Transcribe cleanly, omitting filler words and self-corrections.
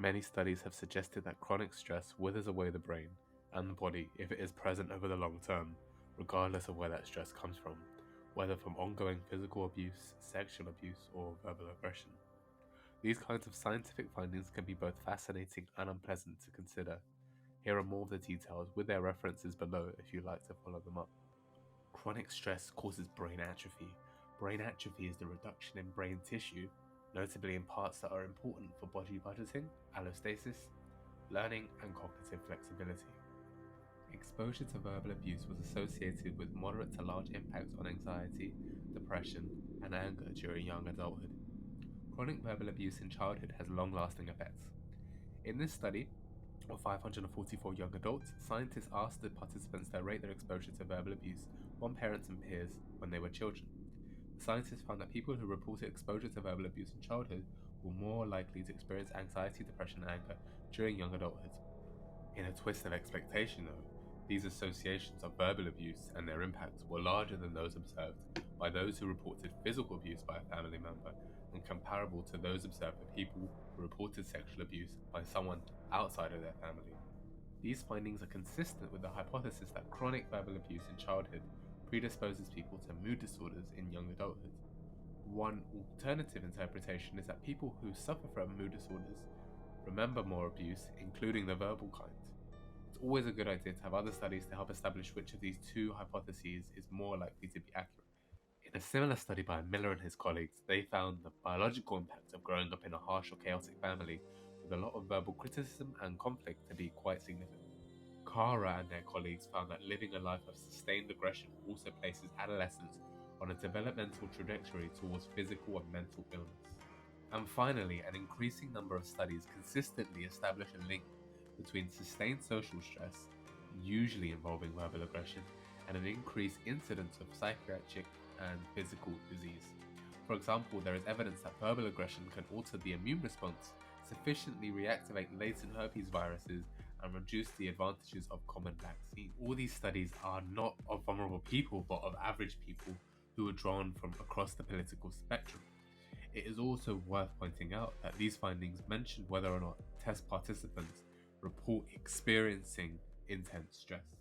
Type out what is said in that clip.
Many studies have suggested that chronic stress withers away the brain and the body if it is present over the long term, regardless of where that stress comes from, whether from ongoing physical abuse, sexual abuse, or verbal aggression. These kinds of scientific findings can be both fascinating and unpleasant to consider. Here are more of the details with their references below if you'd like to follow them up. Chronic stress causes brain atrophy. Brain atrophy is the reduction in brain tissue, notably in parts that are important for body budgeting, allostasis, learning, and cognitive flexibility. Exposure to verbal abuse was associated with moderate to large impacts on anxiety, depression, and anger during young adulthood. Chronic verbal abuse in childhood has long-lasting effects. In this study of 544 young adults, scientists asked the participants to rate their exposure to verbal abuse from parents and peers when they were children. The scientists found that people who reported exposure to verbal abuse in childhood were more likely to experience anxiety, depression, and anger during young adulthood. In a twist of expectation, though, these associations of verbal abuse and their impacts were larger than those observed by those who reported physical abuse by a family member, and comparable to those observed for people who reported sexual abuse by someone outside of their family. These findings are consistent with the hypothesis that chronic verbal abuse in childhood predisposes people to mood disorders in young adulthood. One alternative interpretation is that people who suffer from mood disorders remember more abuse, including the verbal kind. It's always a good idea to have other studies to help establish which of these two hypotheses is more likely to be accurate. In a similar study by Miller and his colleagues, they found the biological impact of growing up in a harsh or chaotic family with a lot of verbal criticism and conflict to be quite significant. Kara and their colleagues found that living a life of sustained aggression also places adolescents on a developmental trajectory towards physical and mental illness. And finally, an increasing number of studies consistently establish a link between sustained social stress, usually involving verbal aggression, and an increased incidence of psychiatric and physical disease. For example, there is evidence that verbal aggression can alter the immune response, sufficiently reactivate latent herpes viruses, and reduce the advantages of common vaccines. All these studies are not of vulnerable people, but of average people who are drawn from across the political spectrum. It is also worth pointing out that these findings mention whether or not test participants report experiencing intense stress.